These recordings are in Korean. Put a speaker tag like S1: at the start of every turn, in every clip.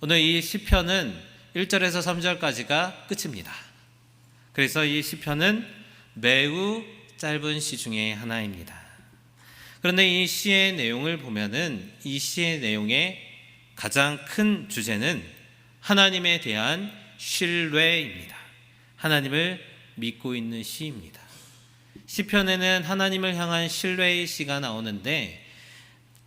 S1: 오늘 이 시편은 1절에서 3절까지가 끝입니다. 그래서 이 시편은 매우 짧은 시 중에 하나입니다. 그런데 이 시의 내용을 보면은 이 시의 내용의 가장 큰 주제는 하나님에 대한 신뢰입니다. 하나님을 믿고 있는 시입니다. 시편에는 하나님을 향한 신뢰의 시가 나오는데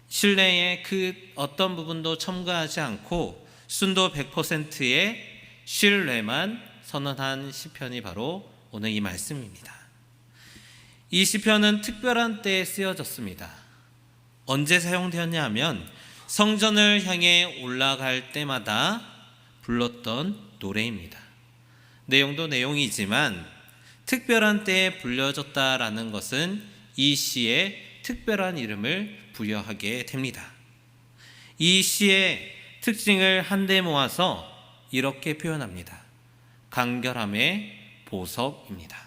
S1: 신뢰의 그 어떤 부분도 첨가하지 않고 순도 100%의 신뢰만 선언한 시편이 바로 오늘 이 말씀입니다. 이 시편은 특별한 때에 쓰여졌습니다. 언제 사용되었냐 하면 성전을 향해 올라갈 때마다 불렀던 노래입니다. 내용도 내용이지만 특별한 때에 불려졌다라는 것은 이 시에 특별한 이름을 부여하게 됩니다. 이 시의 특징을 한데 모아서 이렇게 표현합니다. 간결함의 보석입니다.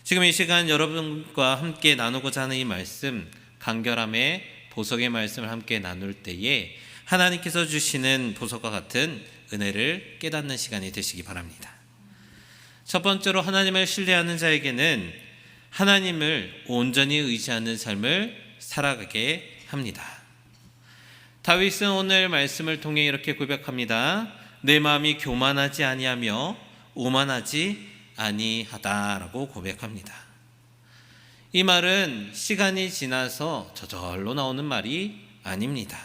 S1: 지금 이 시간 여러분과 함께 나누고자 하는 이 말씀, 간결함의 보석의 말씀을 함께 나눌 때에 하나님께서 주시는 보석과 같은 은혜를 깨닫는 시간이 되시기 바랍니다. 첫 번째로 하나님을 신뢰하는 자에게는 하나님을 온전히 의지하는 삶을 살아가게 합니다. 다윗은 오늘 말씀을 통해 이렇게 고백합니다. 내 마음이 교만하지 아니하며 오만하지 아니하다라고 고백합니다. 이 말은 시간이 지나서 저절로 나오는 말이 아닙니다.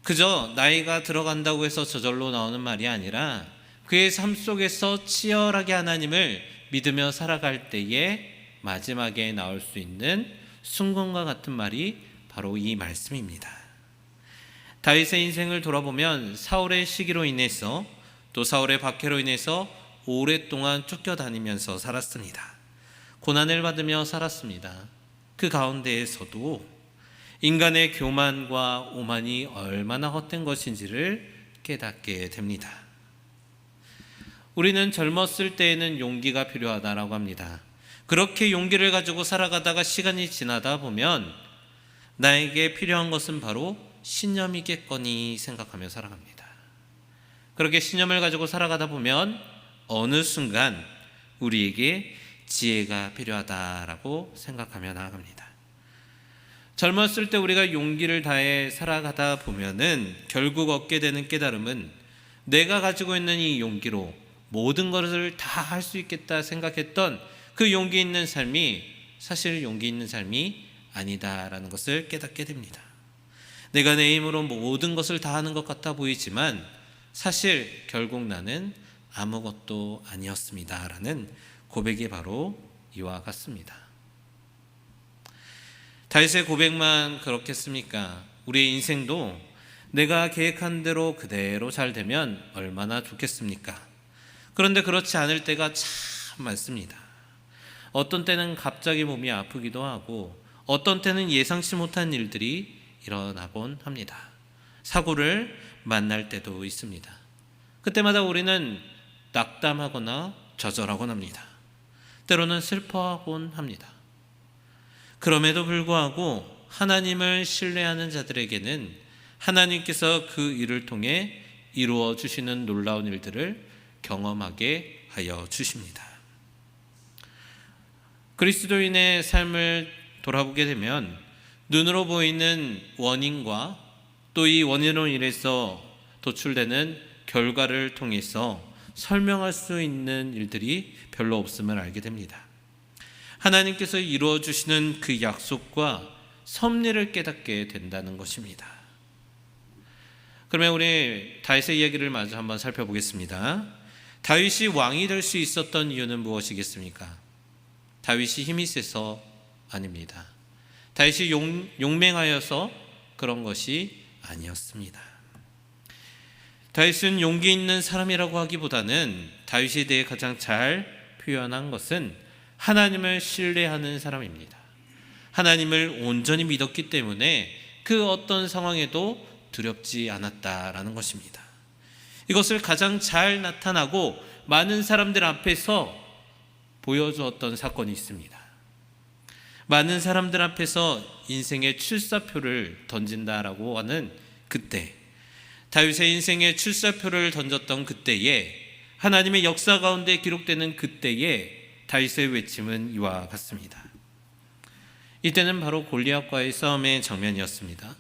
S1: 그저 나이가 들어간다고 해서 저절로 나오는 말이 아니라 그의 삶 속에서 치열하게 하나님을 믿으며 살아갈 때에 마지막에 나올 수 있는 순간과 같은 말이 바로 이 말씀입니다. 다윗의 인생을 돌아보면 사울의 시기로 인해서 또 사울의 박해로 인해서 오랫동안 쫓겨다니면서 살았습니다. 고난을 받으며 살았습니다. 그 가운데에서도 인간의 교만과 오만이 얼마나 헛된 것인지를 깨닫게 됩니다. 우리는 젊었을 때에는 용기가 필요하다라고 합니다. 그렇게 용기를 가지고 살아가다가 시간이 지나다 보면 나에게 필요한 것은 바로 신념이겠거니 생각하며 살아갑니다. 그렇게 신념을 가지고 살아가다 보면 어느 순간 우리에게 지혜가 필요하다라고 생각하며 나아갑니다. 젊었을 때 우리가 용기를 다해 살아가다 보면은 결국 얻게 되는 깨달음은 내가 가지고 있는 이 용기로 모든 것을 다 할 수 있겠다 생각했던 그 용기 있는 삶이 사실 용기 있는 삶이 아니다라는 것을 깨닫게 됩니다. 내가 내 힘으로 모든 것을 다 하는 것 같아 보이지만 사실 결국 나는 아무것도 아니었습니다라는 고백이 바로 이와 같습니다. 다윗의 고백만 그렇겠습니까? 우리의 인생도 내가 계획한 대로 그대로 잘 되면 얼마나 좋겠습니까? 그런데 그렇지 않을 때가 참 많습니다. 어떤 때는 갑자기 몸이 아프기도 하고 어떤 때는 예상치 못한 일들이 일어나곤 합니다. 사고를 만날 때도 있습니다. 그때마다 우리는 낙담하거나 좌절하곤 합니다. 때로는 슬퍼하곤 합니다. 그럼에도 불구하고 하나님을 신뢰하는 자들에게는 하나님께서 그 일을 통해 이루어 주시는 놀라운 일들을 경험하게 하여 주십니다. 그리스도인의 삶을 돌아보게 되면 눈으로 보이는 원인과 또 이 원인으로 인해서 도출되는 결과를 통해서 설명할 수 있는 일들이 별로 없음을 알게 됩니다. 하나님께서 이루어 주시는 그 약속과 섭리를 깨닫게 된다는 것입니다. 그러면 우리 다윗의 이야기를 마저 한번 살펴보겠습니다. 다윗이 왕이 될 수 있었던 이유는 무엇이겠습니까? 다윗이 힘이 세서 아닙니다. 다윗이 용맹하여서 그런 것이 아니었습니다. 다윗은 용기 있는 사람이라고 하기보다는 다윗에 대해 가장 잘 표현한 것은 하나님을 신뢰하는 사람입니다. 하나님을 온전히 믿었기 때문에 그 어떤 상황에도 두렵지 않았다라는 것입니다. 이것을 가장 잘 나타나고 많은 사람들 앞에서 보여주었던 사건이 있습니다. 많은 사람들 앞에서 인생의 출사표를 던진다라고 하는 그때 다윗의 인생에 출사표를 던졌던 그때에, 하나님의 역사 가운데 기록되는 그때에 다윗의 외침은 이와 같습니다. 이때는 바로 골리앗과의 싸움의 장면이었습니다.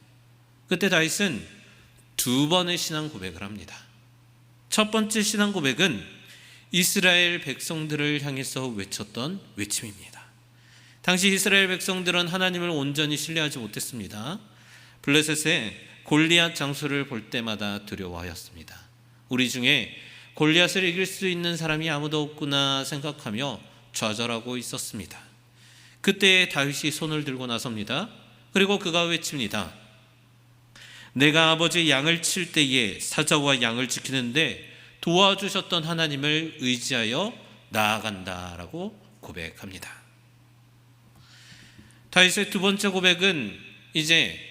S1: 그때 다윗은 두 번의 신앙 고백을 합니다. 첫 번째 신앙 고백은 이스라엘 백성들을 향해서 외쳤던 외침입니다. 당시 이스라엘 백성들은 하나님을 온전히 신뢰하지 못했습니다. 블레셋의 골리앗 장수를 볼 때마다 두려워하였습니다. 우리 중에 골리앗을 이길 수 있는 사람이 아무도 없구나 생각하며 좌절하고 있었습니다. 그때 다윗이 손을 들고 나섭니다. 그리고 그가 외칩니다. 내가 아버지 양을 칠 때에 사자와 양을 지키는데 도와주셨던 하나님을 의지하여 나아간다라고 고백합니다. 다윗의 두 번째 고백은 이제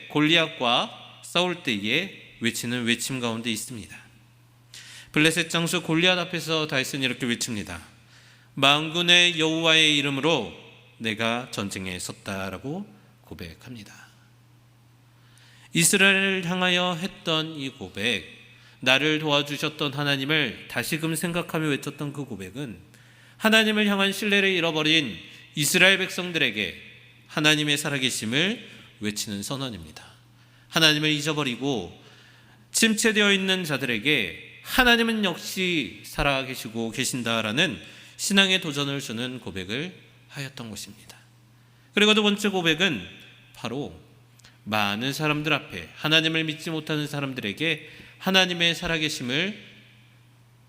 S1: 골리앗과 싸울 때에 외치는 외침 가운데 있습니다. 블레셋 장수 골리앗 앞에서 다윗은 이렇게 외칩니다. 만군의 여호와의 이름으로 내가 전쟁에 섰다라고 고백합니다. 이스라엘을 향하여 했던 이 고백, 나를 도와주셨던 하나님을 다시금 생각하며 외쳤던 그 고백은 하나님을 향한 신뢰를 잃어버린 이스라엘 백성들에게 하나님의 살아계심을 외치는 선언입니다. 하나님을 잊어버리고 침체되어 있는 자들에게 하나님은 역시 살아계시고 계신다라는 신앙의 도전을 주는 고백을 하였던 것입니다. 그리고 두 번째 고백은 바로 많은 사람들 앞에, 하나님을 믿지 못하는 사람들에게 하나님의 살아계심을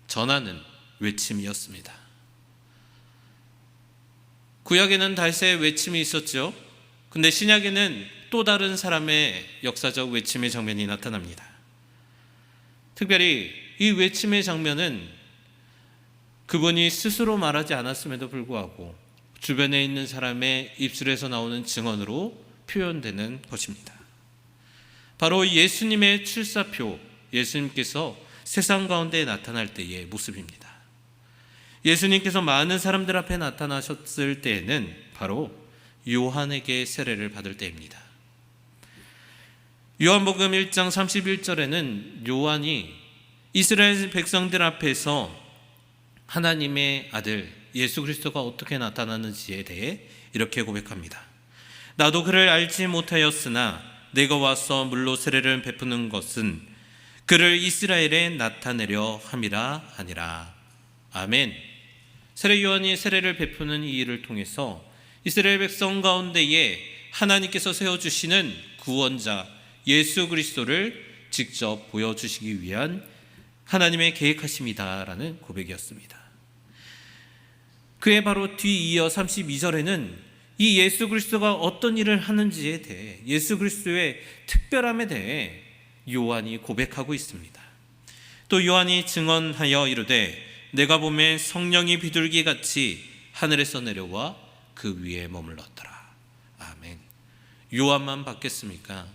S1: 전하는 외침이었습니다. 구약에는 다윗의 외침이 있었죠. 근데 신약에는 또 다른 사람의 역사적 외침의 장면이 나타납니다. 특별히 이 외침의 장면은 그분이 스스로 말하지 않았음에도 불구하고 주변에 있는 사람의 입술에서 나오는 증언으로 표현되는 것입니다. 바로 예수님의 출사표, 예수님께서 세상 가운데 나타날 때의 모습입니다. 예수님께서 많은 사람들 앞에 나타나셨을 때에는 바로 요한에게 세례를 받을 때입니다. 요한복음 1장 31절에는 요한이 이스라엘 백성들 앞에서 하나님의 아들 예수 그리스도가 어떻게 나타나는지에 대해 이렇게 고백합니다. 나도 그를 알지 못하였으나 내가 와서 물로 세례를 베푸는 것은 그를 이스라엘에 나타내려 함이라 하니라. 아멘. 세례 요한이 세례를 베푸는 이 일을 통해서 이스라엘 백성 가운데에 하나님께서 세워주시는 구원자 예수 그리스도를 직접 보여주시기 위한 하나님의 계획하심이다라는 고백이었습니다. 그에 바로 뒤이어 32절에는 이 예수 그리스도가 어떤 일을 하는지에 대해, 예수 그리스도의 특별함에 대해 요한이 고백하고 있습니다. 또 요한이 증언하여 이르되 내가 보매 성령이 비둘기같이 하늘에서 내려와 그 위에 머물렀더라. 아멘. 요한만 봤겠습니까?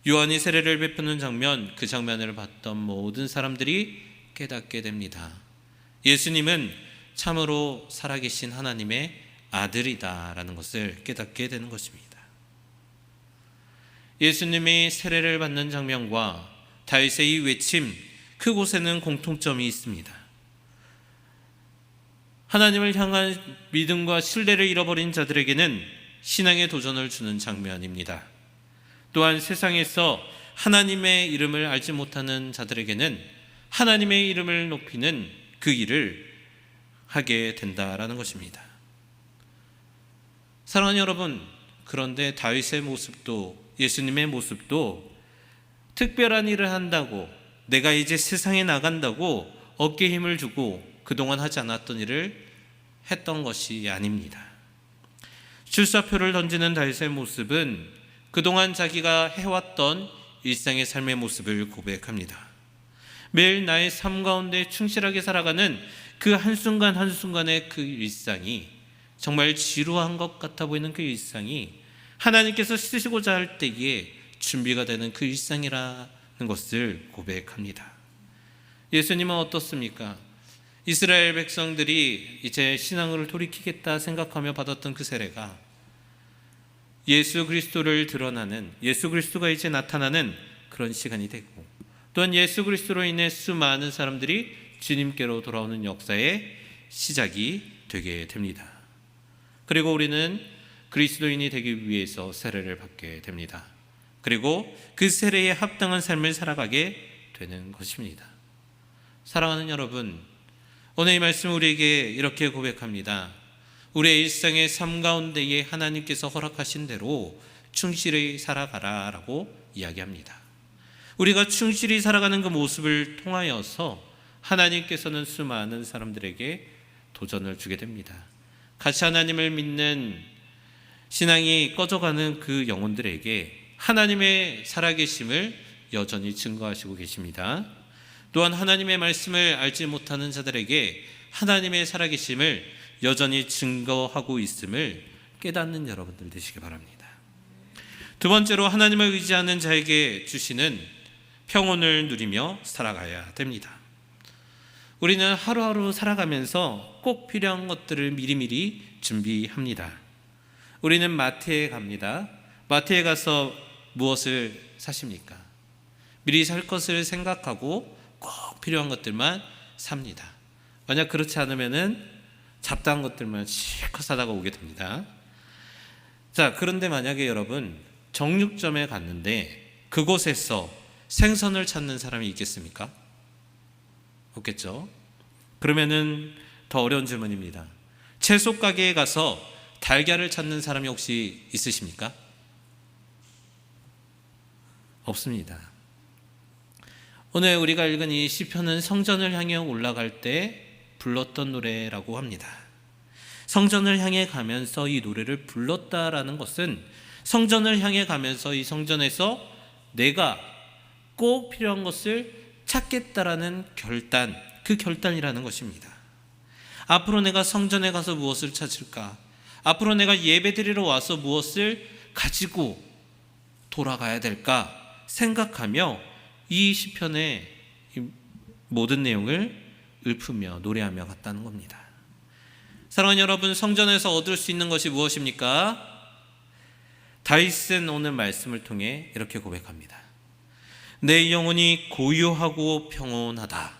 S1: 요한이 세례를 베푸는 장면, 그 장면을 봤던 모든 사람들이 깨닫게 됩니다. 예수님은 참으로 살아계신 하나님의 아들이다라는 것을 깨닫게 되는 것입니다. 예수님이 세례를 받는 장면과 다윗의 이 외침, 그곳에는 공통점이 있습니다. 하나님을 향한 믿음과 신뢰를 잃어버린 자들에게는 신앙의 도전을 주는 장면입니다. 또한 세상에서 하나님의 이름을 알지 못하는 자들에게는 하나님의 이름을 높이는 그 일을 하게 된다라는 것입니다. 사랑하는 여러분, 그런데 다윗의 모습도 예수님의 모습도 특별한 일을 한다고, 내가 이제 세상에 나간다고 어깨에 힘을 주고 그동안 하지 않았던 일을 했던 것이 아닙니다. 출사표를 던지는 다윗의 모습은 그동안 자기가 해왔던 일상의 삶의 모습을 고백합니다. 매일 나의 삶 가운데 충실하게 살아가는 그 한순간 한순간의 그 일상이, 정말 지루한 것 같아 보이는 그 일상이 하나님께서 쓰시고자 할 때에 준비가 되는 그 일상이라는 것을 고백합니다. 예수님은 어떻습니까? 이스라엘 백성들이 이제 신앙을 돌이키겠다 생각하며 받았던 그 세례가 예수 그리스도를 드러나는, 예수 그리스도가 이제 나타나는 그런 시간이 되고, 또한 예수 그리스도로 인해 수많은 사람들이 주님께로 돌아오는 역사의 시작이 되게 됩니다. 그리고 우리는 그리스도인이 되기 위해서 세례를 받게 됩니다. 그리고 그 세례에 합당한 삶을 살아가게 되는 것입니다. 사랑하는 여러분, 오늘 이 말씀 우리에게 이렇게 고백합니다. 우리의 일상의 삶 가운데에 하나님께서 허락하신 대로 충실히 살아가라 라고 이야기합니다. 우리가 충실히 살아가는 그 모습을 통하여서 하나님께서는 수많은 사람들에게 도전을 주게 됩니다. 같이 하나님을 믿는 신앙이 꺼져가는 그 영혼들에게 하나님의 살아계심을 여전히 증거하시고 계십니다. 또한 하나님의 말씀을 알지 못하는 자들에게 하나님의 살아계심을 여전히 증거하고 있음을 깨닫는 여러분들 되시기 바랍니다. 두 번째로 하나님을 의지하는 자에게 주시는 평온을 누리며 살아가야 됩니다. 우리는 하루하루 살아가면서 꼭 필요한 것들을 미리미리 준비합니다. 우리는 마트에 갑니다. 마트에 가서 무엇을 사십니까? 미리 살 것을 생각하고 꼭 필요한 것들만 삽니다. 만약 그렇지 않으면은 잡다한 것들만 실컷 사다가 오게 됩니다. 자, 그런데 만약에 여러분 정육점에 갔는데 그곳에서 생선을 찾는 사람이 있겠습니까? 없겠죠? 그러면은 더 어려운 질문입니다. 채소 가게에 가서 달걀을 찾는 사람이 혹시 있으십니까? 없습니다. 오늘 우리가 읽은 이 시편은 성전을 향해 올라갈 때 불렀던 노래라고 합니다. 성전을 향해 가면서 이 노래를 불렀다라는 것은 성전을 향해 가면서 이 성전에서 내가 꼭 필요한 것을 찾겠다라는 결단, 그 결단이라는 것입니다. 앞으로 내가 성전에 가서 무엇을 찾을까? 앞으로 내가 예배드리러 와서 무엇을 가지고 돌아가야 될까? 생각하며 이 시편의 모든 내용을 읊으며 노래하며 갔다는 겁니다. 사랑하는 여러분, 성전에서 얻을 수 있는 것이 무엇입니까? 다윗은 오늘 말씀을 통해 이렇게 고백합니다. 내 영혼이 고요하고 평온하다.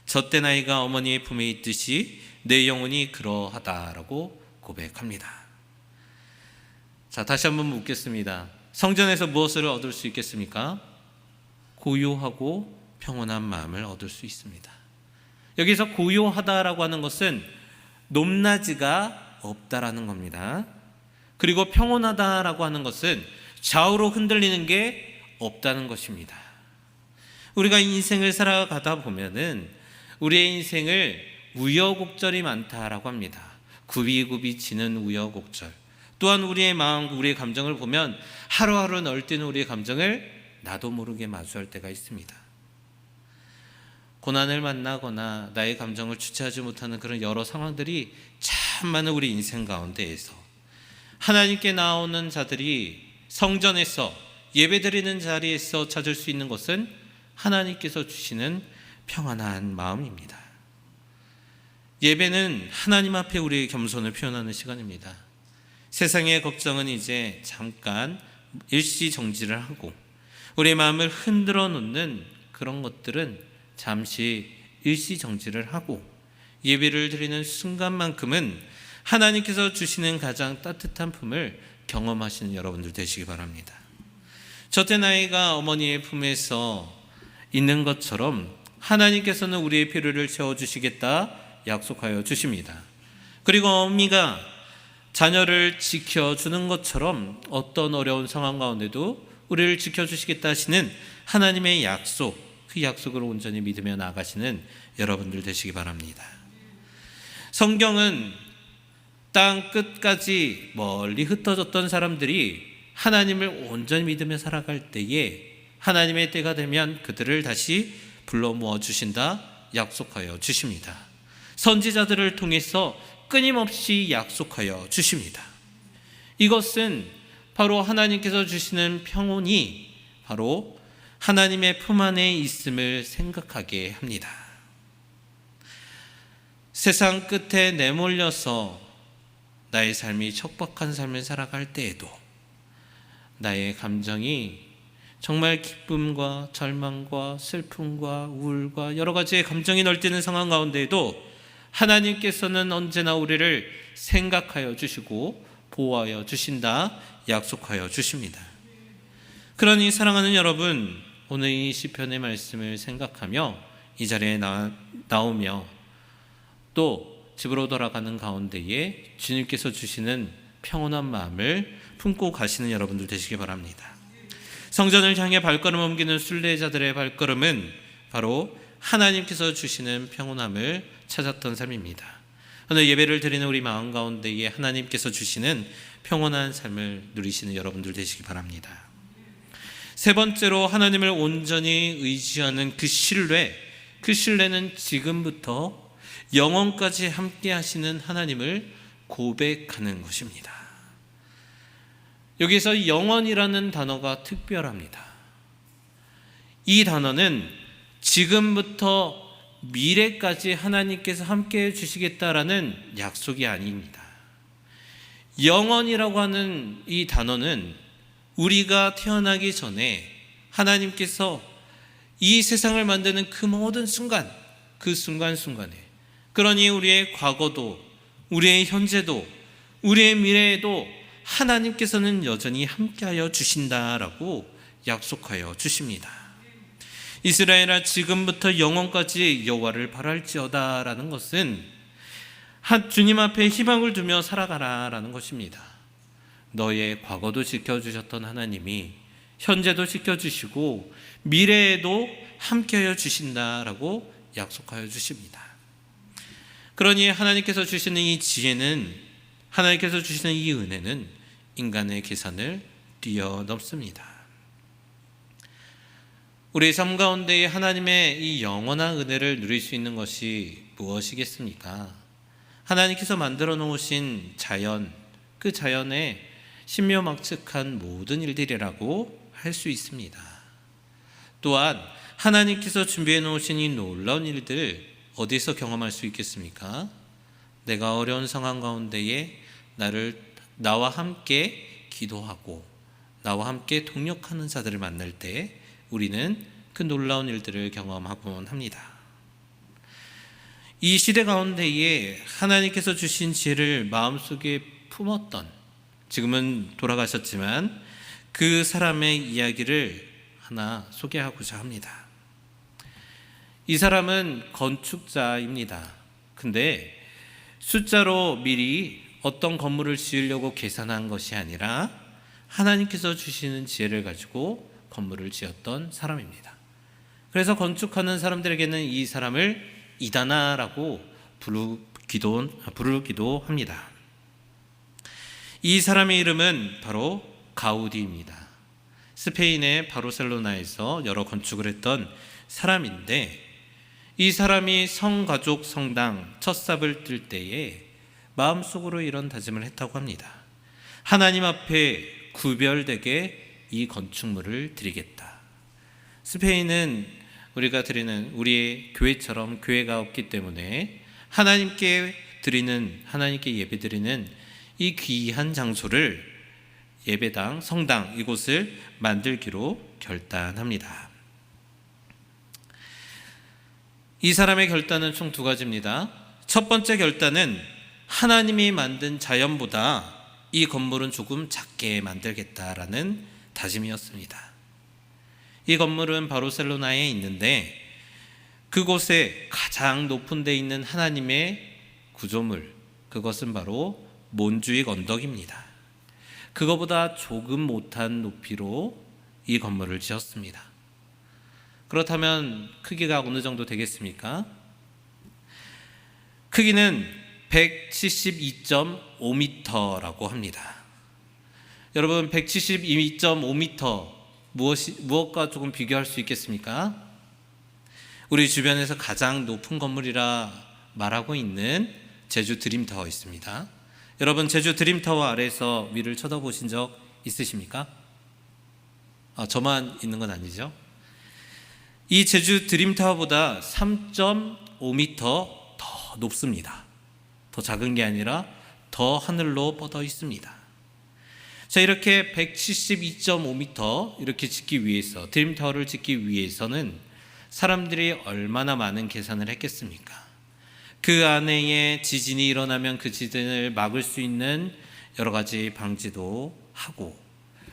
S1: 젖된 아이가 어머니의 품에 있듯이 내 영혼이 그러하다라고 고백합니다. 자, 다시 한번 묻겠습니다. 성전에서 무엇을 얻을 수 있겠습니까? 고요하고 평온한 마음을 얻을 수 있습니다. 여기서 고요하다라고 하는 것은 높낮이가 없다라는 겁니다. 그리고 평온하다라고 하는 것은 좌우로 흔들리는 게 없다는 것입니다. 우리가 인생을 살아가다 보면은 우리의 인생을 우여곡절이 많다라고 합니다. 굽이굽이 지는 우여곡절. 또한 우리의 마음, 우리의 감정을 보면 하루하루 널뛰는 우리의 감정을 나도 모르게 마주할 때가 있습니다. 고난을 만나거나 나의 감정을 주체하지 못하는 그런 여러 상황들이 참 많은 우리 인생 가운데에서 하나님께 나오는 자들이 성전에서 예배드리는 자리에서 찾을 수 있는 것은 하나님께서 주시는 평안한 마음입니다. 예배는 하나님 앞에 우리의 겸손을 표현하는 시간입니다. 세상의 걱정은 이제 잠깐 일시정지를 하고 우리의 마음을 흔들어 놓는 그런 것들은 잠시 일시정지를 하고 예배를 드리는 순간만큼은 하나님께서 주시는 가장 따뜻한 품을 경험하시는 여러분들 되시기 바랍니다. 젖된 아이가 어머니의 품에서 있는 것처럼 하나님께서는 우리의 필요를 채워주시겠다 약속하여 주십니다. 그리고 어머니가 자녀를 지켜주는 것처럼 어떤 어려운 상황 가운데도 우리를 지켜주시겠다 하시는 하나님의 약속, 그 약속을 온전히 믿으며 나아가시는 여러분들 되시기 바랍니다. 성경은 땅 끝까지 멀리 흩어졌던 사람들이 하나님을 온전히 믿으며 살아갈 때에 하나님의 때가 되면 그들을 다시 불러 모아 주신다 약속하여 주십니다. 선지자들을 통해서 끊임없이 약속하여 주십니다. 이것은 바로 하나님께서 주시는 평온이 바로 하나님의 품 안에 있음을 생각하게 합니다. 세상 끝에 내몰려서 나의 삶이 척박한 삶을 살아갈 때에도 나의 감정이 정말 기쁨과 절망과 슬픔과 우울과 여러 가지의 감정이 널뛰는 상황 가운데에도 하나님께서는 언제나 우리를 생각하여 주시고 보호하여 주신다, 약속하여 주십니다. 그러니 사랑하는 여러분, 오늘 이 시편의 말씀을 생각하며 이 자리에 나오며 또 집으로 돌아가는 가운데에 주님께서 주시는 평온한 마음을 품고 가시는 여러분들 되시기 바랍니다. 성전을 향해 발걸음 옮기는 순례자들의 발걸음은 바로 하나님께서 주시는 평온함을 찾았던 삶입니다. 오늘 예배를 드리는 우리 마음 가운데에 하나님께서 주시는 평온한 삶을 누리시는 여러분들 되시기 바랍니다. 세 번째로 하나님을 온전히 의지하는 그 신뢰는 지금부터 영원까지 함께 하시는 하나님을 고백하는 것입니다. 여기서 영원이라는 단어가 특별합니다. 이 단어는 지금부터 미래까지 하나님께서 함께 해주시겠다라는 약속이 아닙니다. 영원이라고 하는 이 단어는 우리가 태어나기 전에 하나님께서 이 세상을 만드는 그 모든 순간, 그 순간순간에, 그러니 우리의 과거도, 우리의 현재도, 우리의 미래에도 하나님께서는 여전히 함께하여 주신다라고 약속하여 주십니다. 이스라엘아, 지금부터 영원까지 여호와를 바랄지어다라는 것은 주님 앞에 희망을 두며 살아가라라는 것입니다. 너의 과거도 지켜주셨던 하나님이 현재도 지켜주시고 미래에도 함께하여 주신다라고 약속하여 주십니다. 그러니 하나님께서 주시는 이 지혜는, 하나님께서 주시는 이 은혜는 인간의 계산을 뛰어넘습니다. 우리 삶 가운데에 하나님의 이 영원한 은혜를 누릴 수 있는 것이 무엇이겠습니까? 하나님께서 만들어 놓으신 자연, 그 자연에 신묘막측한 모든 일들이라고 할 수 있습니다. 또한 하나님께서 준비해 놓으신 이 놀라운 일들 어디서 경험할 수 있겠습니까? 내가 어려운 상황 가운데에 나와 함께 기도하고 나와 함께 동력하는 자들을 만날 때 우리는 그 놀라운 일들을 경험하곤 합니다. 이 시대 가운데에 하나님께서 주신 지혜를 마음속에 품었던, 지금은 돌아가셨지만 그 사람의 이야기를 하나 소개하고자 합니다. 이 사람은 건축자입니다. 근데 숫자로 미리 어떤 건물을 지으려고 계산한 것이 아니라 하나님께서 주시는 지혜를 가지고 건물을 지었던 사람입니다. 그래서 건축하는 사람들에게는 이 사람을 이다나라고 부르기도 합니다. 이 사람의 이름은 바로 가우디입니다. 스페인의 바르셀로나에서 여러 건축을 했던 사람인데, 이 사람이 성가족 성당 첫 삽을 뜰 때에 마음속으로 이런 다짐을 했다고 합니다. 하나님 앞에 구별되게 이 건축물을 드리겠다. 스페인은 우리가 드리는 우리의 교회처럼 교회가 없기 때문에 하나님께 예배드리는 이 귀한 장소를, 예배당, 성당, 이곳을 만들기로 결단합니다. 이 사람의 결단은 총 두 가지입니다. 첫 번째 결단은 하나님이 만든 자연보다 이 건물은 조금 작게 만들겠다라는 다짐이었습니다. 이 건물은 바르셀로나에 있는데 그곳에 가장 높은 데 있는 하나님의 구조물, 그것은 바로 몬주익 언덕입니다. 그거보다 조금 못한 높이로 이 건물을 지었습니다. 그렇다면 크기가 어느 정도 되겠습니까? 크기는 172.5m라고 합니다. 여러분, 172.5m 무엇과 조금 비교할 수 있겠습니까? 우리 주변에서 가장 높은 건물이라 말하고 있는 제주 드림타워 있습니다. 여러분, 제주 드림타워 아래에서 위를 쳐다보신 적 있으십니까? 저만 있는 건 아니죠? 이 제주 드림타워보다 3.5m 더 높습니다. 더 작은 게 아니라 더 하늘로 뻗어 있습니다. 자, 이렇게 172.5m 이렇게 짓기 위해서, 드림타워를 짓기 위해서는 사람들이 얼마나 많은 계산을 했겠습니까? 그 안에 지진이 일어나면 그 지진을 막을 수 있는 여러 가지 방지도 하고,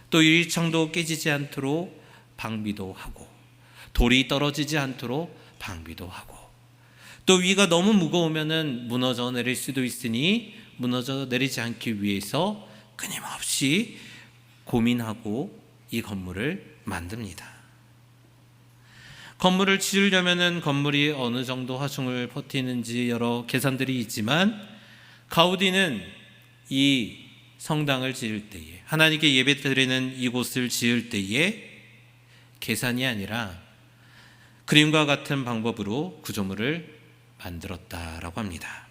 S1: 또 유리창도 깨지지 않도록 방비도 하고, 돌이 떨어지지 않도록 방비도 하고, 또 위가 너무 무거우면은 무너져 내릴 수도 있으니 무너져 내리지 않기 위해서 끊임없이 고민하고 이 건물을 만듭니다. 건물을 지으려면은 건물이 어느 정도 하중을 버티는지 여러 계산들이 있지만, 가우디는 이 성당을 지을 때에, 하나님께 예배드리는 이곳을 지을 때에 계산이 아니라 그림과 같은 방법으로 구조물을 만들었다라고 합니다.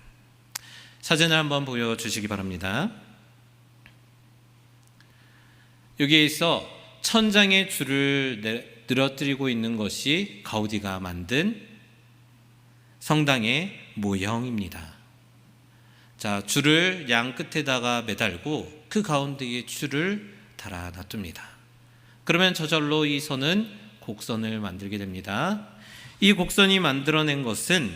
S1: 사진을 한번 보여주시기 바랍니다. 여기에서 천장에 줄을 늘어뜨리고 있는 것이 가우디가 만든 성당의 모형입니다. 자, 줄을 양 끝에다가 매달고 그 가운데에 줄을 달아 놔둡니다. 그러면 저절로 이 선은 곡선을 만들게 됩니다. 이 곡선이 만들어낸 것은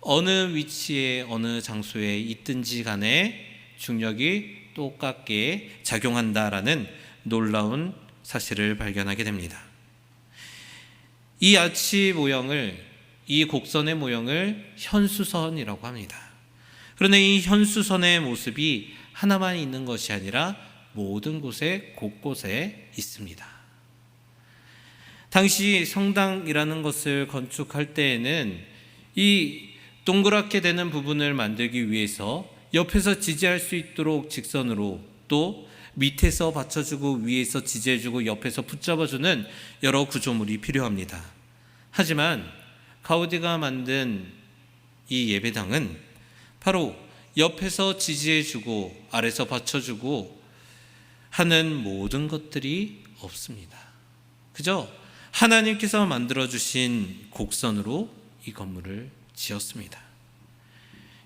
S1: 어느 위치에 어느 장소에 있든지 간에 중력이 똑같게 작용한다라는 놀라운 사실을 발견하게 됩니다. 이 아치 모형을, 이 곡선의 모형을 현수선이라고 합니다. 그런데 이 현수선의 모습이 하나만 있는 것이 아니라 모든 곳에 곳곳에 있습니다. 당시 성당이라는 것을 건축할 때에는 이 동그랗게 되는 부분을 만들기 위해서 옆에서 지지할 수 있도록 직선으로, 또 밑에서 받쳐주고 위에서 지지해주고 옆에서 붙잡아주는 여러 구조물이 필요합니다. 하지만 가우디가 만든 이 예배당은 바로 옆에서 지지해주고 아래서 받쳐주고 하는 모든 것들이 없습니다. 그저 하나님께서 만들어주신 곡선으로 이 건물을 지었습니다.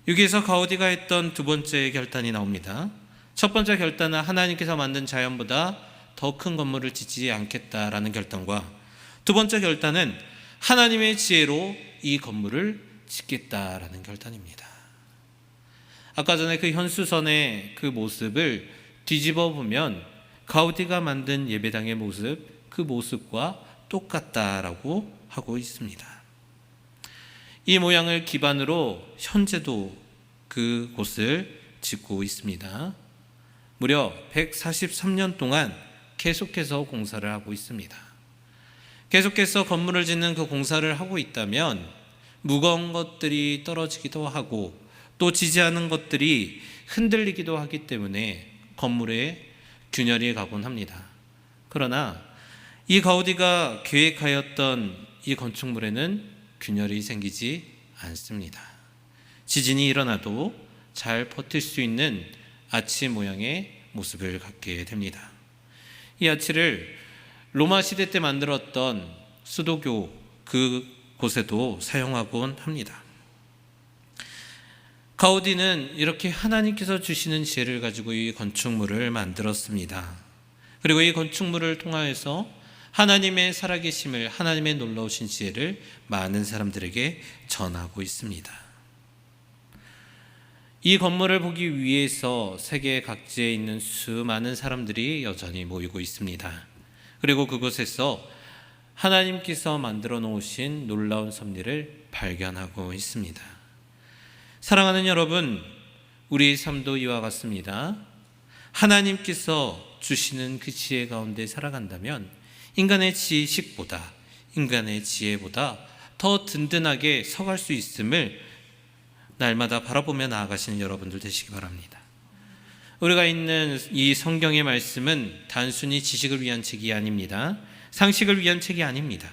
S1: 여기에서 가우디가 했던 두 번째 결단이 나옵니다. 첫 번째 결단은 하나님께서 만든 자연보다 더 큰 건물을 짓지 않겠다라는 결단과, 두 번째 결단은 하나님의 지혜로 이 건물을 짓겠다라는 결단입니다. 아까 전에 그 현수선의 그 모습을 뒤집어 보면 가우디가 만든 예배당의 모습, 그 모습과 똑같다라고 하고 있습니다. 이 모양을 기반으로 현재도 그 곳을 짓고 있습니다. 무려 143년 동안 계속해서 공사를 하고 있습니다. 계속해서 건물을 짓는 그 공사를 하고 있다면 무거운 것들이 떨어지기도 하고 또 지지하는 것들이 흔들리기도 하기 때문에 건물에 균열이 가곤 합니다. 그러나 이 가우디가 계획하였던 이 건축물에는 균열이 생기지 않습니다. 지진이 일어나도 잘 버틸 수 있는 아치 모양의 모습을 갖게 됩니다. 이 아치를 로마 시대 때 만들었던 수도교 그곳에도 사용하곤 합니다. 가우디는 이렇게 하나님께서 주시는 지혜를 가지고 이 건축물을 만들었습니다. 그리고 이 건축물을 통하여서 하나님의 살아계심을, 하나님의 놀라우신 지혜를 많은 사람들에게 전하고 있습니다. 이 건물을 보기 위해서 세계 각지에 있는 수많은 사람들이 여전히 모이고 있습니다. 그리고 그곳에서 하나님께서 만들어 놓으신 놀라운 섭리를 발견하고 있습니다. 사랑하는 여러분, 우리의 삶도 이와 같습니다. 하나님께서 주시는 그 지혜 가운데 살아간다면 인간의 지식보다, 인간의 지혜보다 더 든든하게 서갈 수 있음을 날마다 바라보며 나아가시는 여러분들 되시기 바랍니다. 우리가 있는 이 성경의 말씀은 단순히 지식을 위한 책이 아닙니다. 상식을 위한 책이 아닙니다.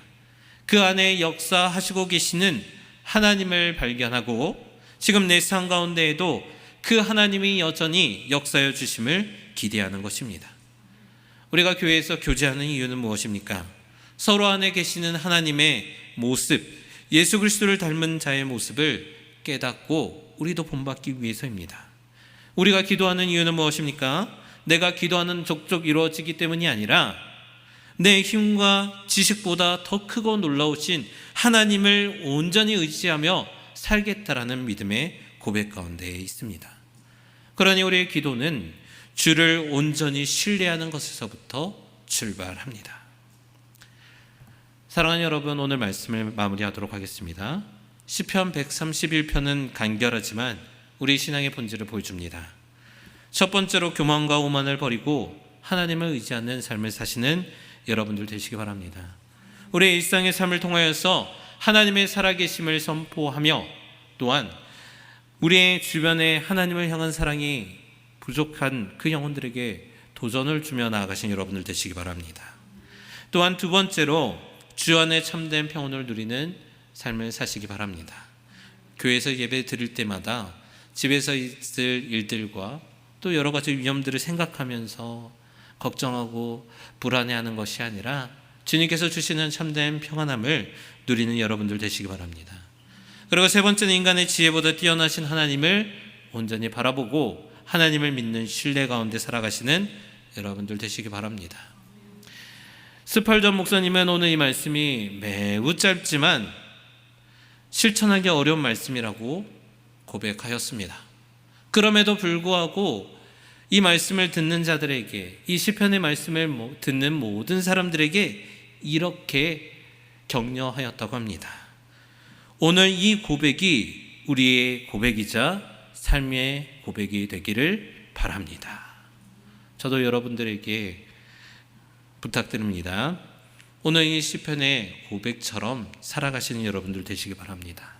S1: 그 안에 역사하시고 계시는 하나님을 발견하고 지금 내 삶 가운데에도 그 하나님이 여전히 역사해 주심을 기대하는 것입니다. 우리가 교회에서 교제하는 이유는 무엇입니까? 서로 안에 계시는 하나님의 모습, 예수 그리스도를 닮은 자의 모습을 깨닫고 우리도 본받기 위해서입니다. 우리가 기도하는 이유는 무엇입니까? 내가 기도하는 족족 이루어지기 때문이 아니라 내 힘과 지식보다 더 크고 놀라우신 하나님을 온전히 의지하며 살겠다라는 믿음의 고백 가운데 있습니다. 그러니 우리의 기도는 주를 온전히 신뢰하는 것에서부터 출발합니다. 사랑하는 여러분, 오늘 말씀을 마무리하도록 하겠습니다. 시편 131편은 간결하지만 우리 신앙의 본질을 보여줍니다. 첫 번째로 교만과 오만을 버리고 하나님을 의지하는 삶을 사시는 여러분들 되시기 바랍니다. 우리의 일상의 삶을 통하여서 하나님의 살아계심을 선포하며 또한 우리의 주변에 하나님을 향한 사랑이 부족한 그 영혼들에게 도전을 주며 나아가신 여러분들 되시기 바랍니다. 또한 두 번째로 주 안에 참된 평온을 누리는 삶을 사시기 바랍니다. 교회에서 예배 드릴 때마다 집에서 있을 일들과 또 여러 가지 위험들을 생각하면서 걱정하고 불안해하는 것이 아니라 주님께서 주시는 참된 평안함을 누리는 여러분들 되시기 바랍니다. 그리고 세 번째는 인간의 지혜보다 뛰어나신 하나님을 온전히 바라보고 하나님을 믿는 신뢰 가운데 살아가시는 여러분들 되시기 바랍니다. 스펄전 목사님은 오늘 이 말씀이 매우 짧지만 실천하기 어려운 말씀이라고 고백하였습니다. 그럼에도 불구하고 이 말씀을 듣는 자들에게, 이 시편의 말씀을 듣는 모든 사람들에게 이렇게 격려하였다고 합니다. 오늘 이 고백이 우리의 고백이자 삶의 고백이 되기를 바랍니다. 저도 여러분들에게 부탁드립니다. 오늘 이 시편의 고백처럼 살아가시는 여러분들 되시기 바랍니다.